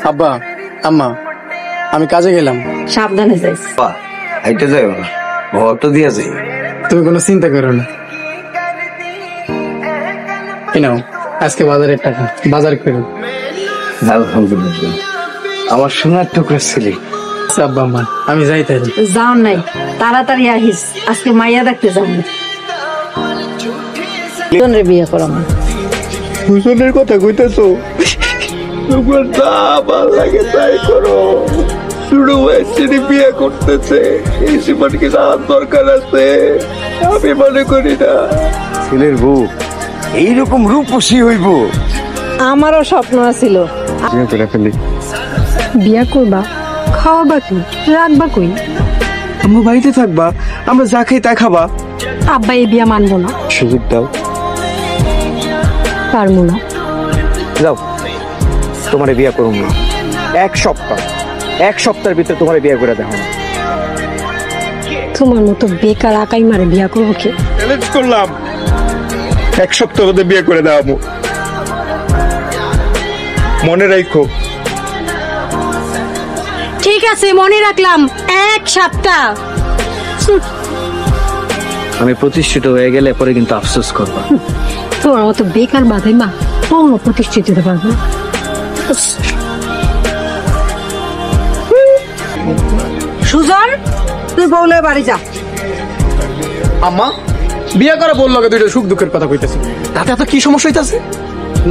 আব্বা আম্মা আমি কাজে গেলাম। সাবধানে যাইস। হাইটে যাই না, ঘর তো দিয়া যাই। তুমি কোনো চিন্তা করো না। নাও আজকে বাজারের টাকা, বাজার করো। আলহামদুলিল্লাহ, আমার সোনার টুকরা ছেলে। আব্বা আম্মা আমি যাই তাই। যাও নাই, তাড়াতাড়ি আহিস, আজকে মাইয়া দেখতে যাবো। বিয়ে করাম। হুজুরের কথা কইতেছো? তোমার যা ভাল লাগে তাই করো। শুরু হয়েছে বিয়ে করতেছে, এই জীবনকে যাওয়ার দরকার আছে আমি মনে করি না। ছেলের বউ এইরকম রূপসী হইব, আমারও স্বপ্ন ছিল। বিয়া করবা, খাওয়াবা কি, রাখবা কই? আমরা বাড়িতে থাকবা, আমরা যা খাই তা খাবা। আব্বা এই বিয়া মানবো না। সুযোগ দাও। পারবো না। যাও, তোমার বিয়ে করুন না। এক সপ্তাহের ভিতরে তোমার বিয়ে করে দেখো। তোমার মতো বেকার আকাই মারে বিয়া করবো কি? চ্যালেঞ্জ করলাম, এক সপ্তাহ মধ্যে বিয়ে করে দাও। মনে রাখো। ঠিক আছে, মনে রাখলাম, এক সপ্তাহ। আমি প্রতিষ্ঠিত হয়ে গেলে পরে কিন্তু আফসোস করবা। তোমার মতো বেকার বাদে মা কখনো প্রতিষ্ঠিত হতে পারবে না। সুজন, তুই বউলে বাড়ি যা। আম্মা বিয়ে করা বললো দুইটা সুখ দুঃখের কথা কইতেছি, তাতে এত কি সমস্যা হইতাছে?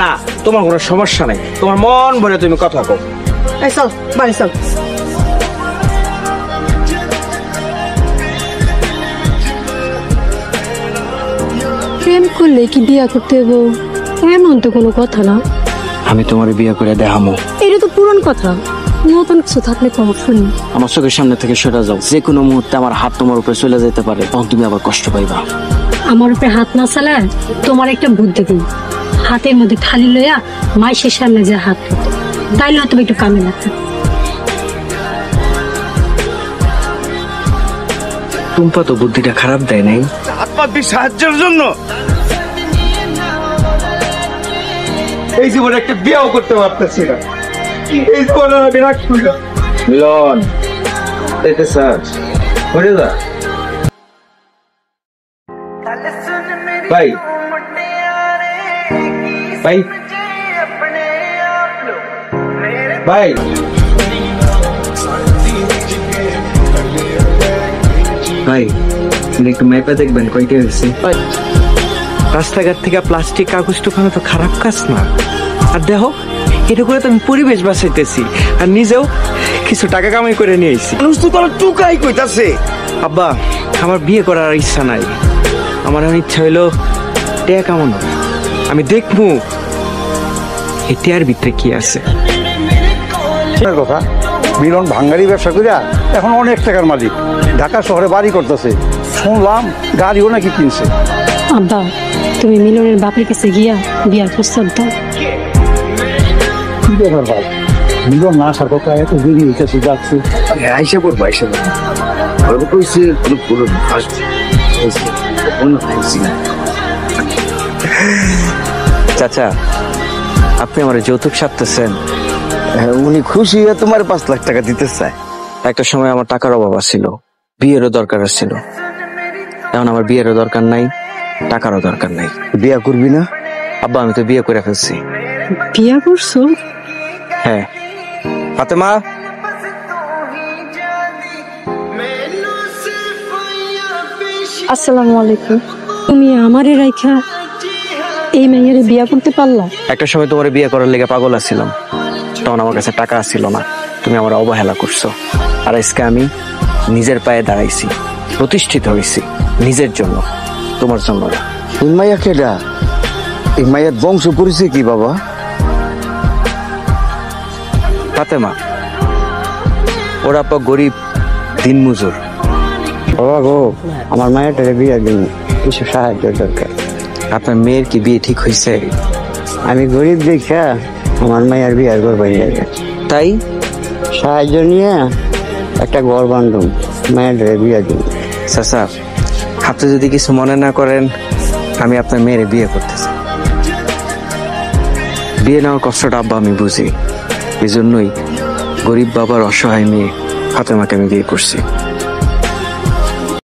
না, তোমার কোনো সমস্যা নাই, তোমার মন ভরে তুমি কথা কও। এই চল, বাড়ি চল। প্রেম করলে কি বিয়া করতে হবো এমন তো কোনো কথা না। আমি তোমার বিয়ে করে দেখামো। এটা তো পুরান কথা, নতুন কিছু থাকলে কম শুনি। আমার চোখের সামনে থেকে সরে যাও, যে কোনো মুহূর্তে আমার হাত তোমার উপরে চলে যেতে পারে, তখন তুমি আবার কষ্ট পাইবা। আমার উপরে হাত না চালায় তোমার একটা বুদ্ধি দিই। হাতের মধ্যে থালি লইয়া মাইশের সামনে যে হাত ধরতে, তাইলে হয়তো একটু কামে লাগতো। টুম্পা তো বুদ্ধিটা খারাপ দেয় নাই। হাত পা দিয়ে সাহায্যের জন্য এই জীবনে একটা বিয়েও করতে পারতেছি না। এই জীবনে আমি রাখবো না। মিলন এটা স্যার করে দা ভাই ভাই ভাই ভাই একটু ম্যাপে দেখবেন কয়টা হয়েছে। রাস্তাঘাট থেকে প্লাস্টিক কাগজ টুকানো তো খারাপ কাজ না। আর দেখো, এটা করে তো আমি পরিবেশ বাঁচাইতেছি আর নিজেও কিছু টাকা কামাই করে নিয়ে আইছি। মানুষ তো তারা টুকাই কইতাছে। আব্বা, আমার বিয়ে করার ইচ্ছা নাই, আমার এখন ইচ্ছা হইলো টেয়া কামানো। আমি দেখবো এই টেয়ার ভিতরে কি আছে। কথা মিলন ভাঙ্গারি ব্যবসা করিয়া এখন অনেক টাকার মালিক, ঢাকা শহরে বাড়ি করতেছে। শুনলাম গাড়িও নাকি কিনছে। আব্বা, তুমি মিলনের বাপের কাছে গিয়া বিয়ার প্রস্তাব দাও। কি ব্যাপার ভাই, মিলন না আসার কথা এত দেরি হইতেছে যাচ্ছে। আইসা পড়বো, আইসা পড়বো কইছে কোনো চাচা, আপনি আমার যৌতুক সারতেছেন। উনি খুশি হয়ে তোমার 5 লাখ টাকা দিতে চায়। একটা সময় আমার টাকার অভাব ছিল, বিয়েরও দরকার ছিল। এখন আমার বিয়েরও দরকার নাই, টাকারও দরকার নাই। বিয়ে করবি না? আব্বা, আমি তো বিয়ে করে ফেলছি। বিয়া করছো? হ্যাঁ। ফাতেমা, আসসালামু আলাইকুম। তুমি আমারে রাইখা এই মেয়েরে বিয়া করতে পারলা? একটা সময় তোমার বিয়ে করার লেগে পাগল আছিলাম, তখন আমার কাছে টাকা ছিল না, তুমি আমার অবহেলা করছো। আর আজকে আমি নিজের পায়ে দাঁড়াইছি, প্রতিষ্ঠিত হয়েছি নিজের জন্য, তোমার জন্য না। এই মাইয়া কেডা? এই মাইয়ার বংশ পরিচয় কি বাবা? ফাতেমা, ওর আব্বা গরিব দিনমজুর। বাবা গো, আমার মায়েরটারে বিয়ে দিন, কিছু সাহায্য দরকার। আপনার মেয়ের কি বিয়ে ঠিক হয়েছে? আমি গরিব দেখা আমার মায়ের বিয়ে করবেন জায়গা, তাই সাহায্য নিয়ে একটা ঘর বান্ধব, মায়ের বিয়ে দিন। চাচা, আপনি যদি কিছু মনে না করেন, আমি আপনার মেয়ের বিয়ে করতে চাই। বিয়ে নেওয়ার কষ্টটা আব্বা আমি বুঝি, এই জন্যই গরিব বাবার অসহায় মেয়ে ফাতেমাকে আমি বিয়ে করছি।